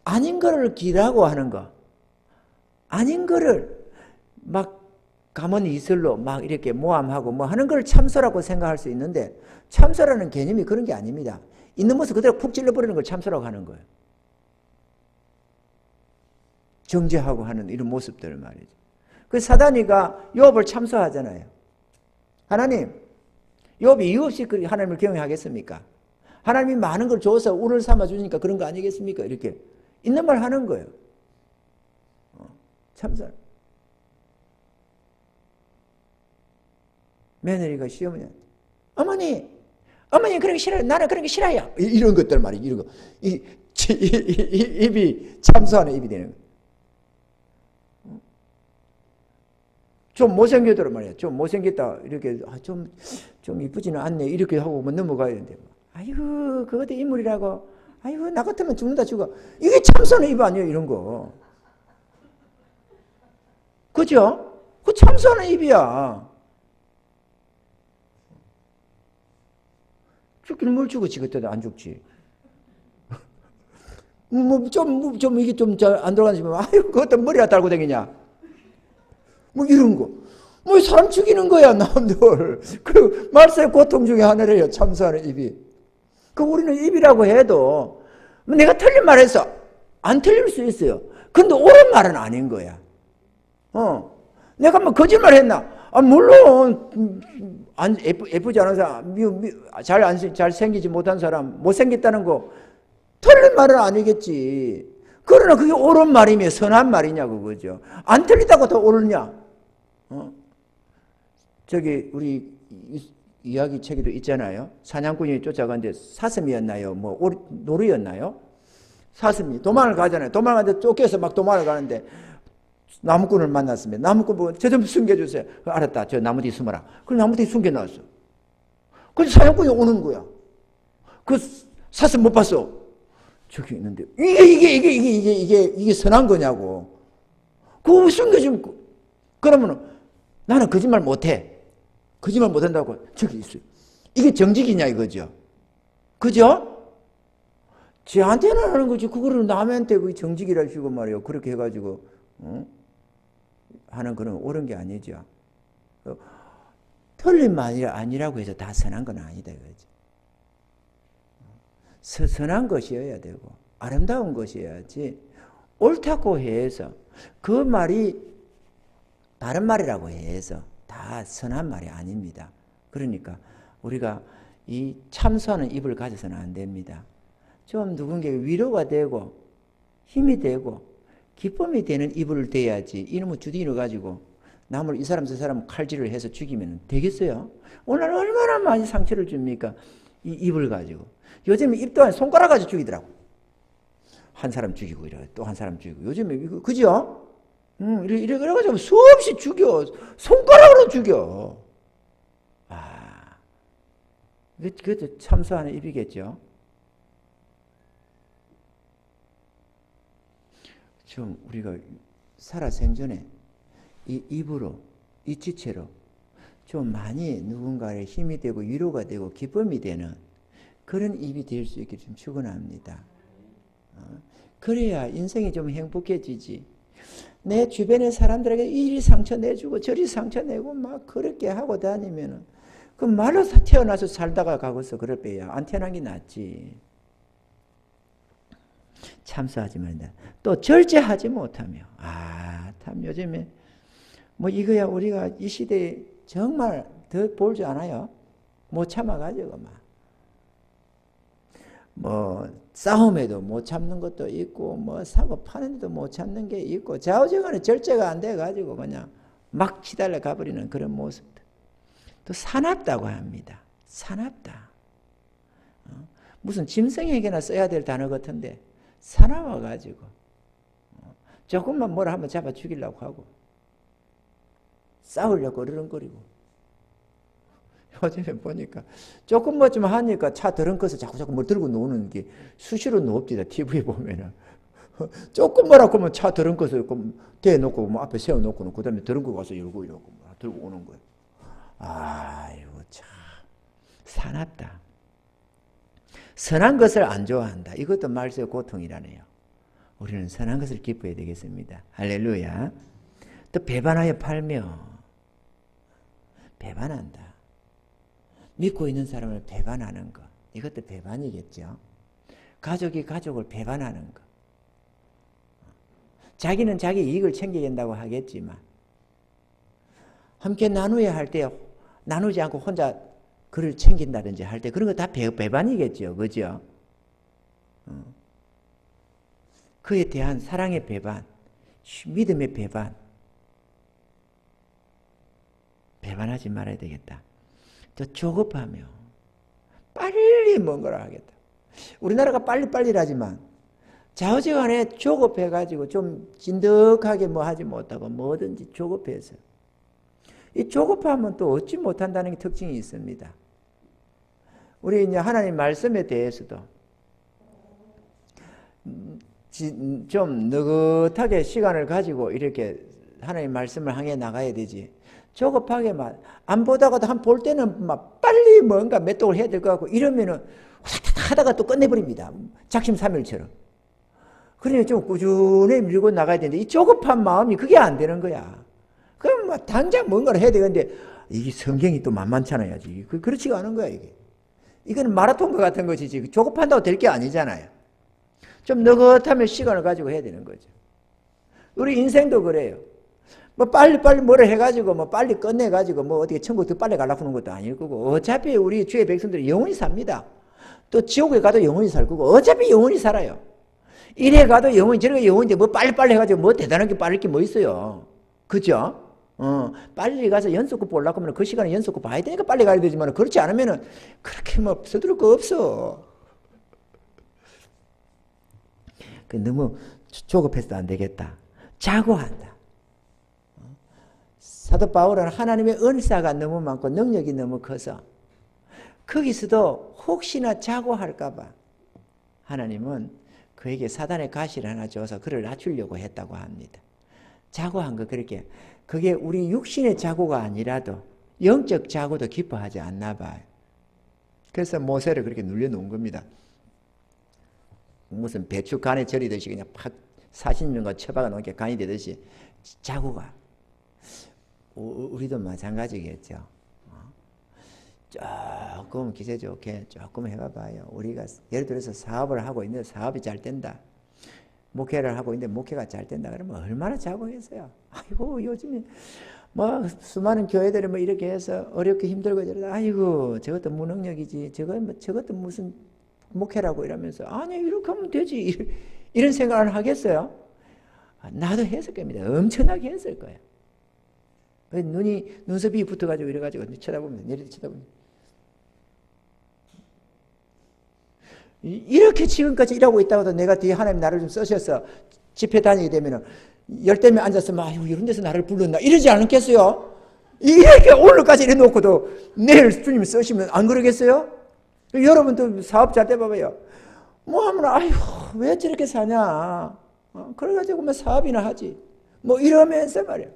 아닌 거를 기라고 하는 거. 아닌 거를 막 가만히 이슬로 막 이렇게 모함하고 뭐 하는 걸 참소라고 생각할 수 있는데 참소라는 개념이 그런 게 아닙니다. 있는 모습 그대로 푹 찔러버리는 걸 참소라고 하는 거예요. 정죄하고 하는 이런 모습들을 말이죠. 그 사단이가 욥을 참소하잖아요. 하나님, 욥이 이유 없이 하나님을 경외하겠습니까? 하나님이 많은 걸 줘서 우를 삼아 주니까 그런 거 아니겠습니까? 이렇게 있는 말 하는 거예요. 참소. 며느리가 시어머니한테 어머니 그런 게 싫어요. 나는 그런 게 싫어요. 이런 것들 말이에요. 이런 거. 입이 참소하는 입이 되는 거예요. 좀 못생겨더라 말이야. 좀 못생겼다. 이렇게, 좀 이쁘지는 않네. 이렇게 하고 뭐 넘어가야 되는데. 아이고, 그것도 인물이라고. 아이고, 나 같으면 죽는다, 죽어. 이게 참소하는 입 아니에요, 이런 거. 그죠? 그 참소하는 입이야. 죽기는 뭘 죽었지, 그때도 안 죽지. 이게 좀 잘 안 들어가지면, 아이고, 그것도 머리가 달고 다니냐. 뭐 이런 거. 뭐 사람 죽이는 거야, 남들. 그 말세의 고통 중에 하나래요, 참소하는 입이. 그 우리는 입이라고 해도 내가 틀린 말 해서 안 틀릴 수 있어요. 근데 옳은 말은 아닌 거야. 내가 뭐 거짓말 했나? 물론 예쁘지 않은 사람, 잘생기지 못한 사람, 못생겼다는 거 틀린 말은 아니겠지. 그러나 그게 옳은 말이며 선한 말이냐 그거죠. 안 틀리다고 더 옳으냐? 저기 우리 이야기 책에도 있잖아요. 사냥꾼이 쫓아가는데 사슴이었나요? 뭐 노루였나요? 사슴이 도망을 가잖아요. 도망을 가는데 쫓겨서 막 도망을 가는데 나무꾼을 만났습니다. 나무꾼 보고 저 좀 숨겨주세요. 알았다. 저 나무 뒤에 숨어라. 그럼 나무 뒤에 숨겨놨어. 그래서 사냥꾼이 오는 거야. 그 사슴 못 봤어. 저기 있는데 이게 선한 거냐고. 그거 숨겨주면 그러면은 나는 거짓말 못해. 거짓말 못한다고 저기 있어요. 이게 정직이냐 이거죠. 그죠? 쟤한테는 하는 거지. 그거를 남한테 그 정직이라 하시고 말이에요. 그렇게 해가지고 하는 거는 옳은 게 아니죠. 틀린 말이 아니라고 해서 다 선한 건 아니다 이거죠. 선한 것이어야 되고 아름다운 것이어야지 옳다고 해서 그 말이 다른 말이라고 해서 다 선한 말이 아닙니다. 그러니까 우리가 이 참소하는 입을 가져서는 안 됩니다. 좀 누군가에게 위로가 되고 힘이 되고 기쁨이 되는 입을 대야지 이놈의 주둥이를 가지고 남을 이 사람 저 사람 칼질을 해서 죽이면 되겠어요? 오늘 얼마나 많이 상처를 줍니까? 이 입을 가지고. 요즘에 입 또한 손가락 가지고 죽이더라고. 한 사람 죽이고 이래 또 한 사람 죽이고. 요즘에 이거 그죠? 이래가지고 수없이 죽여. 손가락으로 죽여. 그것도 참소하는 입이겠죠. 좀 우리가 살아 생전에 이 입으로, 이 지체로 좀 많이 누군가의 힘이 되고 위로가 되고 기쁨이 되는 그런 입이 될 수 있게 좀 축원합니다. 그래야 인생이 좀 행복해지지. 내 주변의 사람들에게 이리 상처 내주고 저리 상처 내고 막 그렇게 하고 다니면은 그 말로 태어나서 살다가 가고서 그럴 빼야 안 태어난 게 낫지. 참소하지 말자. 또 절제하지 못하며. 참 요즘에 뭐 이거야 우리가 이 시대에 정말 더 볼 줄 아나요? 못 참아가지고 뭐 싸움에도 못 참는 것도 있고 뭐 사고 파는데도 못 참는 게 있고 좌우지간에 절제가 안 돼가지고 그냥 막 치달려 가버리는 그런 모습들. 또 사납다고 합니다. 사납다. 무슨 짐승에게나 써야 될 단어 같은데 사나워가지고 조금만 뭐라 하면 잡아 죽이려고 하고 싸우려고 으르렁거리고. 요즘에 보니까 조금 뭐 좀 하니까 차 드렁커서 자꾸 뭘 들고 노는 게 수시로 나옵니다. TV에 보면은. 조금 뭐라고 하면 차 드렁커서 대놓고 뭐 앞에 세워놓고 그 다음에 드렁커 가서 열고 이러고 들고 오는 거예요. 아이고 참 사납다. 선한 것을 안 좋아한다. 이것도 말세의 고통이라네요. 우리는 선한 것을 기뻐해야 되겠습니다. 할렐루야. 또 배반하여 팔며 배반한다. 믿고 있는 사람을 배반하는 것. 이것도 배반이겠죠. 가족이 가족을 배반하는 것. 자기는 자기 이익을 챙겨야 된다고 하겠지만 함께 나누어야 할 때 나누지 않고 혼자 그를 챙긴다든지 할 때 그런 거 다 배반이겠죠. 그죠? 그에 대한 사랑의 배반, 믿음의 배반. 배반하지 말아야 되겠다. 또 조급하며 빨리 뭔가를 하겠다. 우리나라가 빨리빨리라지만 좌우지간에 조급해가지고 좀 진득하게 뭐 하지 못하고 뭐든지 조급해서 이 조급하면 또 얻지 못한다는 게 특징이 있습니다. 우리 이제 하나님 말씀에 대해서도 좀 느긋하게 시간을 가지고 이렇게 하나님 말씀을 향해 나가야 되지. 조급하게만 안 보다가도 한 볼 때는 막 빨리 뭔가 몇 독을 해야 될 것 같고 이러면은 하다가 또 끝내버립니다. 작심삼일처럼. 그러니 좀 꾸준히 밀고 나가야 되는데 이 조급한 마음이 그게 안 되는 거야. 그럼 뭐 당장 뭔가를 해야 되는데 이게 성경이 또 만만찮아요. 그렇지가 않은 거야 이게. 이거는 마라톤과 같은 것이지 조급한다고 될 게 아니잖아요. 좀 느긋하면 시간을 가지고 해야 되는 거죠. 우리 인생도 그래요. 뭐 빨리빨리 뭐를 해가지고 뭐 빨리 끝내가지고 뭐 어떻게 천국 더 빨리 가려고 하는 것도 아닐 거고 어차피 우리 주의 백성들이 영원히 삽니다. 또 지옥에 가도 영원히 살 거고 어차피 영원히 살아요. 이래 가도 영원히 저래 영원인데 뭐 빨리빨리 해가지고 뭐 대단한 게 빠를 게 뭐 있어요. 그죠? 빨리 가서 연속극 보려고 하면 그 시간에 연속극 봐야 되니까 빨리 가야 되지만 그렇지 않으면은 그렇게 뭐 서두를 거 없어. 너무 조급해서도 안 되겠다. 자고한다. 사도 바울은 하나님의 은사가 너무 많고 능력이 너무 커서 거기서도 혹시나 자고할까 봐 하나님은 그에게 사단의 가시를 하나 줘서 그를 낮추려고 했다고 합니다. 자고한 거 그렇게 그게 우리 육신의 자고가 아니라도 영적 자고도 기뻐하지 않나 봐요. 그래서 모세를 그렇게 눌려놓은 겁니다. 무슨 배추 간에 절이듯이 그냥 팍 40년간 처박아 놓은 게 간이 되듯이 자고가 우리도 마찬가지겠죠. 조금 기세 좋게 조금 해봐봐요. 우리가 예를 들어서 사업을 하고 있는데 사업이 잘 된다. 목회를 하고 있는데 목회가 잘 된다 그러면 얼마나 자고했어요. 아이고 요즘에 뭐 수많은 교회들이 뭐 이렇게 해서 어렵게 힘들고 저러다 아이고 저것도 무능력이지 저것도 무슨 목회라고 이러면서 아니 이렇게 하면 되지 이런 생각을 하겠어요? 나도 했을 겁니다. 엄청나게 했을 거예요. 눈썹이 붙어가지고 이래가지고 쳐다보면 내리도 쳐다보면 이렇게 지금까지 일하고 있다고도 내가 뒤에 하나님 나를 좀 쓰셔서 집회 다니게 되면은 열댓 명 앉았으면 아유 이런 데서 나를 불렀나 이러지 않겠어요? 이렇게 오늘까지 이래놓고도 내일 주님 쓰시면 안 그러겠어요? 여러분도 사업 잘 돼 봐봐요. 뭐 하면 아유 왜 저렇게 사냐? 그래가지고 뭐 사업이나 하지. 뭐 이러면서 말이야.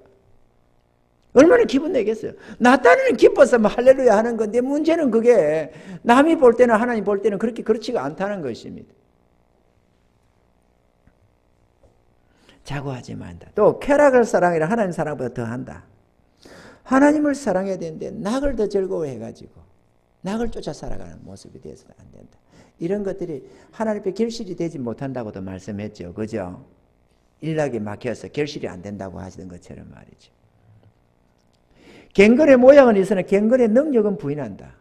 얼마나 기분 내겠어요. 나 딴에는 기뻐서 뭐 할렐루야 하는 건데 문제는 그게 남이 볼 때는 하나님 볼 때는 그렇게 그렇지가 않다는 것입니다. 자고하지 말다. 또 쾌락을 사랑이라 하나님 사랑보다 더한다. 하나님을 사랑해야 되는데 낙을 더 즐거워해가지고 낙을 쫓아 살아가는 모습이 되어서는 안 된다. 이런 것들이 하나님 앞에 결실이 되지 못한다고도 말씀했죠. 그죠? 일락이 막혀서 결실이 안 된다고 하시던 것처럼 말이죠. 갱건의 모양은 있으나 갱건의 능력은 부인한다.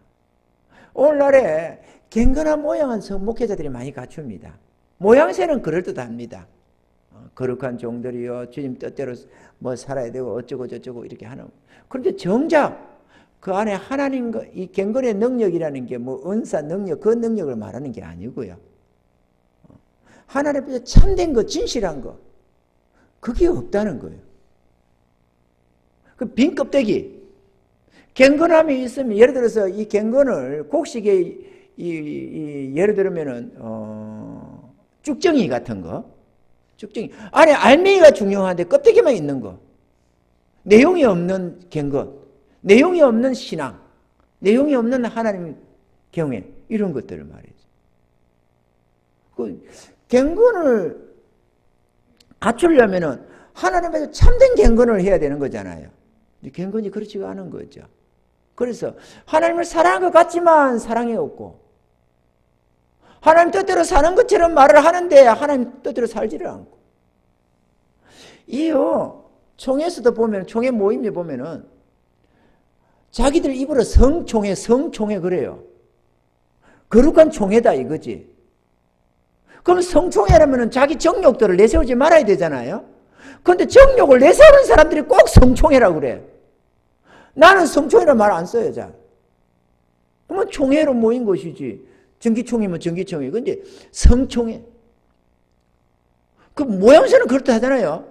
오늘날에 갱건한 모양은 목회자들이 많이 갖춥니다. 모양새는 그럴듯합니다. 거룩한 종들이요 주님 뜻대로 뭐 살아야 되고 어쩌고 저쩌고 이렇게 하는. 그런데 정작 그 안에 하나님과 이 갱건의 능력이라는 게 뭐 은사 능력 그 능력을 말하는 게 아니고요. 하나님 앞에서 참된 거 진실한 거 그게 없다는 거예요. 그 빈 껍데기. 갱건함이 있으면, 예를 들어서 이 갱건을 곡식에, 예를 들면은, 쭉정이 같은 거. 쭉정이. 안에 알맹이가 중요한데 껍데기만 있는 거. 내용이 없는 갱건. 내용이 없는 신앙. 내용이 없는 하나님 경외. 이런 것들을 말이죠. 그 갱건을 갖추려면은 하나님에서 참된 갱건을 해야 되는 거잖아요. 갱건이 그렇지가 않은 거죠. 그래서 하나님을 사랑한 것 같지만 사랑이 없고, 하나님 뜻대로 사는 것처럼 말을 하는데 하나님 뜻대로 살지를 않고. 이요, 총회에서도 보면, 총회 모임에 보면은 자기들 입으로 성총회 그래요. 거룩한 총회다 이거지. 그럼 성총회라면 자기 정욕들을 내세우지 말아야 되잖아요. 그런데 정욕을 내세우는 사람들이 꼭 성총회라고 그래. 나는 성총회라는 말 안 써요, 잘. 그러면 총회로 모인 것이지. 정기총회면 정기총회. 근데 성총회. 그 모양새는 그렇다 하잖아요.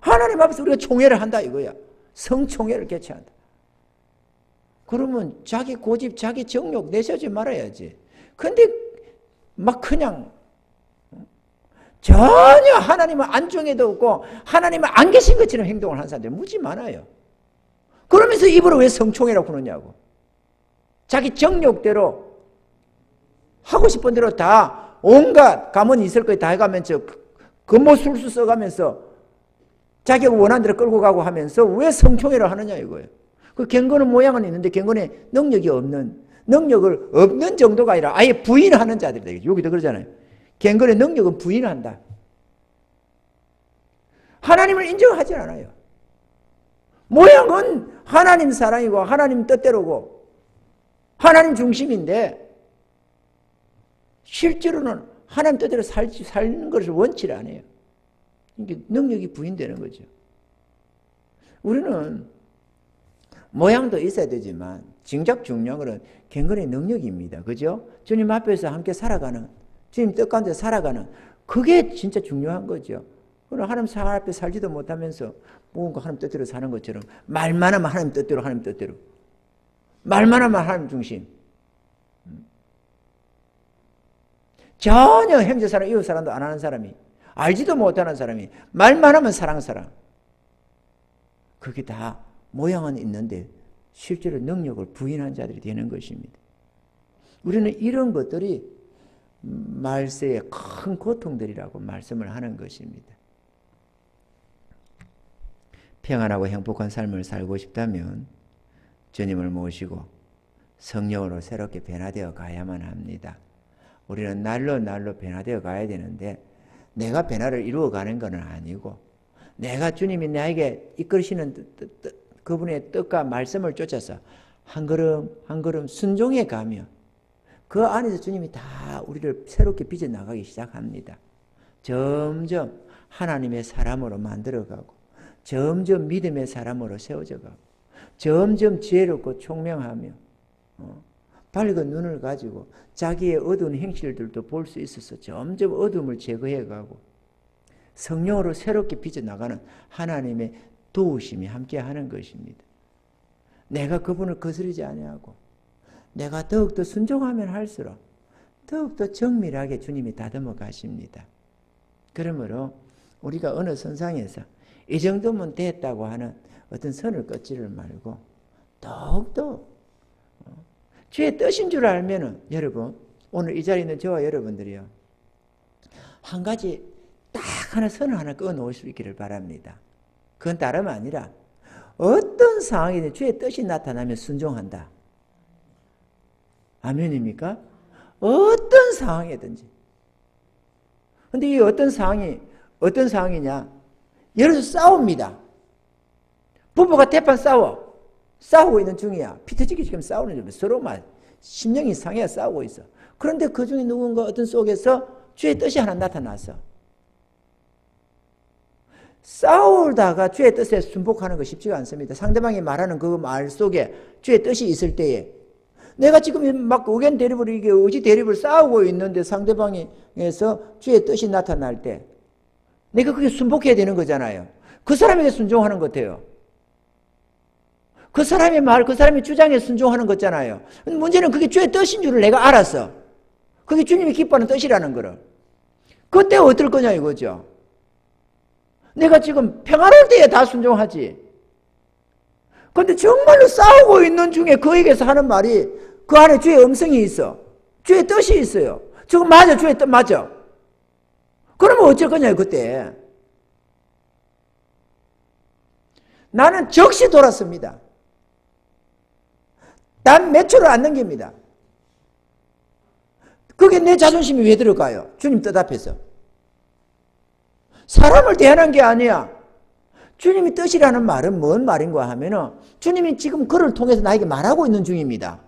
하나님 앞에서 우리가 총회를 한다 이거야. 성총회를 개최한다. 그러면 자기 고집, 자기 정욕 내세우지 말아야지. 근데 막 그냥 전혀 하나님은 안중에도 없고 하나님은 안 계신 것처럼 행동을 하는 사람들이 무지 많아요. 그러면서 입으로 왜 성총회라고 그러냐고. 자기 정욕대로 하고 싶은 대로 다 온갖 가문이 있을 거에 다 해가면서 금모술수 써가면서 자기가 원하는 대로 끌고 가고 하면서 왜 성총회를 하느냐 이거예요. 그 갱건의 모양은 있는데 갱건의 능력이 능력을 없는 정도가 아니라 아예 부인하는 자들이다. 여기도 그러잖아요. 갱건의 능력은 부인한다. 하나님을 인정하지 않아요. 모양은 하나님 사랑이고 하나님 뜻대로고 하나님 중심인데 실제로는 하나님 뜻대로 사는 것을 원치를 안 해요. 이게 능력이 부인되는 거죠. 우리는 모양도 있어야 되지만 정작 중요한 것은 갱건의 능력입니다. 그죠? 주님 앞에서 함께 살아가는, 주님 뜻 가운데 살아가는, 그게 진짜 중요한 거죠. 그럼 하나님 사랑 앞에 살지도 못하면서 뭔가 하나님 뜻대로 사는 것처럼 말만 하면 하나님 뜻대로, 하나님 뜻대로. 말만 하면 하나님 중심. 전혀 형제사랑, 이웃사랑도 안 하는 사람이, 알지도 못하는 사람이 말만 하면 사랑. 그게 다 모양은 있는데 실제로 능력을 부인한 자들이 되는 것입니다. 우리는 이런 것들이 말세의 큰 고통들이라고 말씀을 하는 것입니다. 평안하고 행복한 삶을 살고 싶다면 주님을 모시고 성령으로 새롭게 변화되어 가야만 합니다. 우리는 날로 변화되어 가야 되는데 내가 변화를 이루어가는 것은 아니고 내가 주님이 나에게 이끌으시는 그분의 뜻과 말씀을 쫓아서 한 걸음 한 걸음 순종해 가며 그 안에서 주님이 다 우리를 새롭게 빚어나가기 시작합니다. 점점 하나님의 사람으로 만들어가고 점점 믿음의 사람으로 세워져가고 점점 지혜롭고 총명하며 밝은 눈을 가지고 자기의 어두운 행실들도 볼 수 있어서 점점 어둠을 제거해가고 성령으로 새롭게 빚어나가는 하나님의 도우심이 함께하는 것입니다. 내가 그분을 거스르지 아니하고 내가 더욱더 순종하면 할수록 더욱더 정밀하게 주님이 다듬어 가십니다. 그러므로 우리가 어느 선상에서 이 정도면 됐다고 하는 어떤 선을 긋지를 말고 더욱더 주의 뜻인 줄 알면은 여러분 오늘 이 자리에 있는 저와 여러분들이요 한 가지 딱 하나 선을 하나 그어 놓을 수 있기를 바랍니다. 그건 다름 아니라 어떤 상황이든 주의 뜻이 나타나면 순종한다. 아멘입니까? 어떤 상황이든지. 근데 이 어떤 상황이냐? 예를 들어서 싸웁니다. 부부가 대판 싸우고 있는 중이야. 피 터지기 지금 싸우는 중. 서로 막 심령이 상해야 싸우고 있어. 그런데 그 중에 누군가 어떤 속에서 주의 뜻이 하나 나타났어. 싸우다가 주의 뜻에 순복하는 거 쉽지가 않습니다. 상대방이 말하는 그 말 속에 주의 뜻이 있을 때에 내가 지금 막 의견 대립을 이게 의지 대립을 싸우고 있는데 상대방에서 주의 뜻이 나타날 때 내가 그게 순복해야 되는 거잖아요. 그 사람에게 순종하는 것 같아요. 그 사람의 말, 그 사람의 주장에 순종하는 거잖아요. 문제는 그게 주의 뜻인 줄을 내가 알았어. 그게 주님이 기뻐하는 뜻이라는 거를. 그때 어떨 거냐 이거죠. 내가 지금 평화로울 때에 다 순종하지. 근데 정말로 싸우고 있는 중에 그에게서 하는 말이 그 안에 주의 음성이 있어. 주의 뜻이 있어요. 저거 맞아, 주의 뜻 맞아. 그러면 어쩔 거냐 그때. 나는 적시 돌았습니다. 단 몇 초를 안 넘깁니다. 그게 내 자존심이 왜 들어가요? 주님 뜻 앞에서. 사람을 대하는 게 아니야. 주님이 뜻이라는 말은 뭔 말인가 하면은 주님이 지금 그를 통해서 나에게 말하고 있는 중입니다.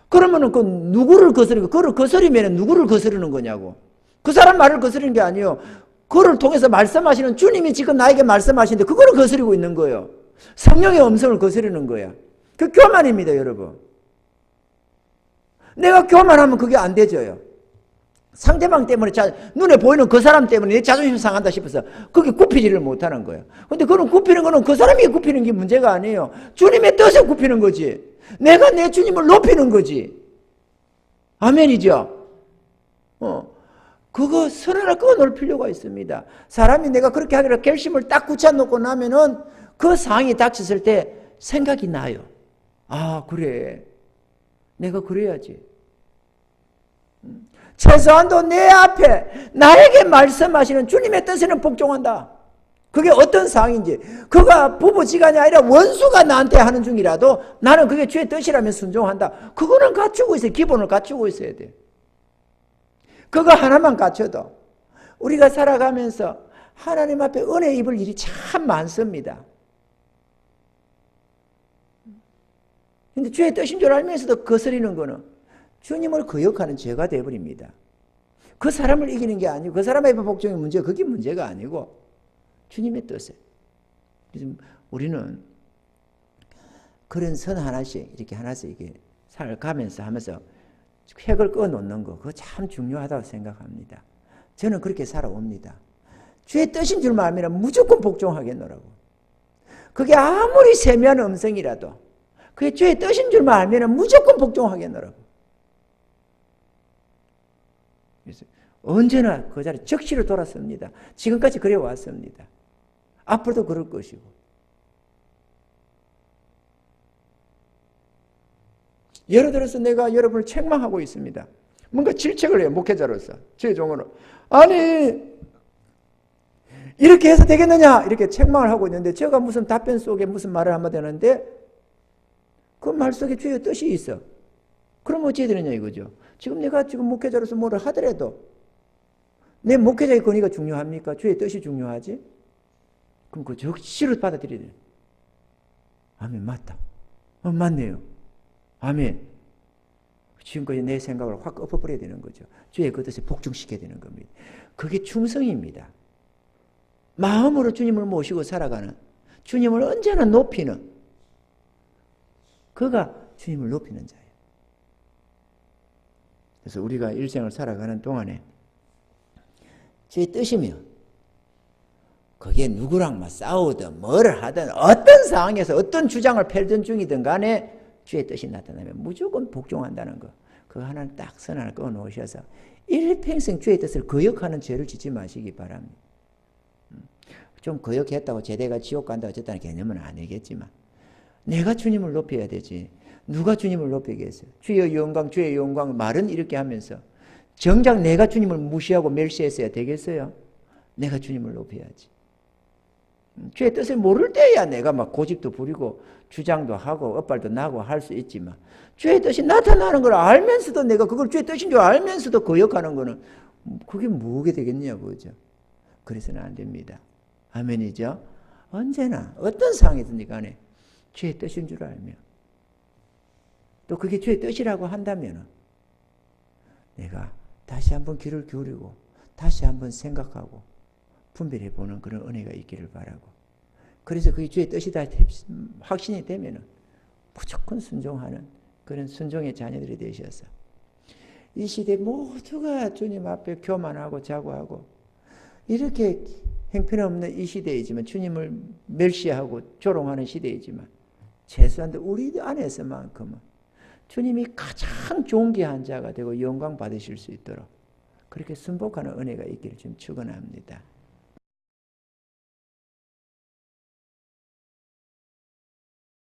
그러면은 그 누구를 거스르고 그를 거스리면 누구를 거스르는 거냐고. 그 사람 말을 거스르는 게 아니에요. 그를 통해서 말씀하시는 주님이 지금 나에게 말씀하시는데 그거를 거스리고 있는 거예요. 성령의 음성을 거스르는 거야. 그 교만입니다, 여러분. 내가 교만하면 그게 안 되져요. 상대방 때문에 눈에 보이는 그 사람 때문에 내 자존심 상한다 싶어서 그게 굽히지를 못하는 거예요. 근데 그런 굽히는 거는 그 사람이 굽히는 게 문제가 아니에요. 주님의 뜻에 굽히는 거지. 내가 내 주님을 높이는 거지. 아멘이죠? 그거 선언을 끊어놓을 필요가 있습니다. 사람이 내가 그렇게 하기로 결심을 딱 굳혀놓고 나면은 그 상황이 닥쳤을 때 생각이 나요. 아, 그래. 내가 그래야지. 최소한도 내 앞에 나에게 말씀하시는 주님의 뜻에는 복종한다. 그게 어떤 상황인지. 그가 부부지간이 아니라 원수가 나한테 하는 중이라도 나는 그게 주의 뜻이라면 순종한다. 그거는 갖추고 있어요. 기본을 갖추고 있어야 돼. 그거 하나만 갖춰도 우리가 살아가면서 하나님 앞에 은혜 입을 일이 참 많습니다. 근데 주의 뜻인 줄 알면서도 거스리는 거는 주님을 거역하는 죄가 되어버립니다. 그 사람을 이기는 게 아니고 그 사람의 복종의 문제, 그게 문제가 아니고 주님의 뜻에. 그래서 우리는 그런 선 하나씩 이렇게 이렇게 살아가면서 하면서 획을 꺼놓는 거, 그거 참 중요하다고 생각합니다. 저는 그렇게 살아옵니다. 주의 뜻인 줄만 알면 무조건 복종하겠노라고. 그게 아무리 세미한 음성이라도 그게 주의 뜻인 줄만 알면 무조건 복종하겠노라고. 그래서 언제나 그 자리에 적시로 돌았습니다. 지금까지 그래 왔습니다. 앞으로도 그럴 것이고. 예를 들어서 내가 여러분을 책망하고 있습니다. 뭔가 질책을 해요. 목회자로서. 제 종으로. 아니 이렇게 해서 되겠느냐 이렇게 책망을 하고 있는데 제가 무슨 답변 속에 무슨 말을 한마디 하는데 그 말 속에 주의 뜻이 있어. 그럼 어찌해야 되느냐 이거죠. 지금 내가 지금 목회자로서 뭐를 하더라도 내 목회자의 권위가 중요합니까? 주의 뜻이 중요하지? 그럼 그 적시로 받아들여야 돼. 아멘, 맞다. 맞네요. 아멘. 지금까지 내 생각을 확 엎어버려야 되는 거죠. 주의 그 뜻에 복종시켜야 되는 겁니다. 그게 충성입니다. 마음으로 주님을 모시고 살아가는, 주님을 언제나 높이는, 그가 주님을 높이는 자예요. 그래서 우리가 일생을 살아가는 동안에 주의 뜻이면 그게 누구랑 막 싸우든 뭐를 하든 어떤 상황에서 어떤 주장을 펼든 중이든 간에 주의 뜻이 나타나면 무조건 복종한다는 거. 그거 하나는 딱 선언을 꺼놓으셔서 일평생 주의 뜻을 거역하는 죄를 짓지 마시기 바랍니다. 좀 거역했다고 제대가 지옥 간다 어쨌다는 개념은 아니겠지만 내가 주님을 높여야 되지. 누가 주님을 높이겠어요? 주의 영광, 주의 영광 말은 이렇게 하면서 정작 내가 주님을 무시하고 멸시했어야 되겠어요? 내가 주님을 높여야지. 주의 뜻을 모를 때야 내가 막 고집도 부리고 주장도 하고 엇발도 나고 할 수 있지만 주의 뜻이 나타나는 걸 알면서도 내가 그걸 주의 뜻인 줄 알면서도 거역하는 거는 그게 뭐게 되겠냐고, 그죠? 그래서는 안 됩니다. 아멘이죠? 언제나 어떤 상황이든지 간에 주의 뜻인 줄 알면 또 그게 주의 뜻이라고 한다면 내가 다시 한번 귀를 기울이고 다시 한번 생각하고 분별해 보는 그런 은혜가 있기를 바라고, 그래서 그게 주의 뜻이다 확신이 되면 무조건 순종하는 그런 순종의 자녀들이 되셔서 이 시대 모두가 주님 앞에 교만하고 자고하고 이렇게 형편없는 이 시대이지만 주님을 멸시하고 조롱하는 시대이지만 최소한 우리 안에서만큼은 주님이 가장 존귀한 자가 되고 영광 받으실 수 있도록 그렇게 순복하는 은혜가 있기를 좀 축원합니다.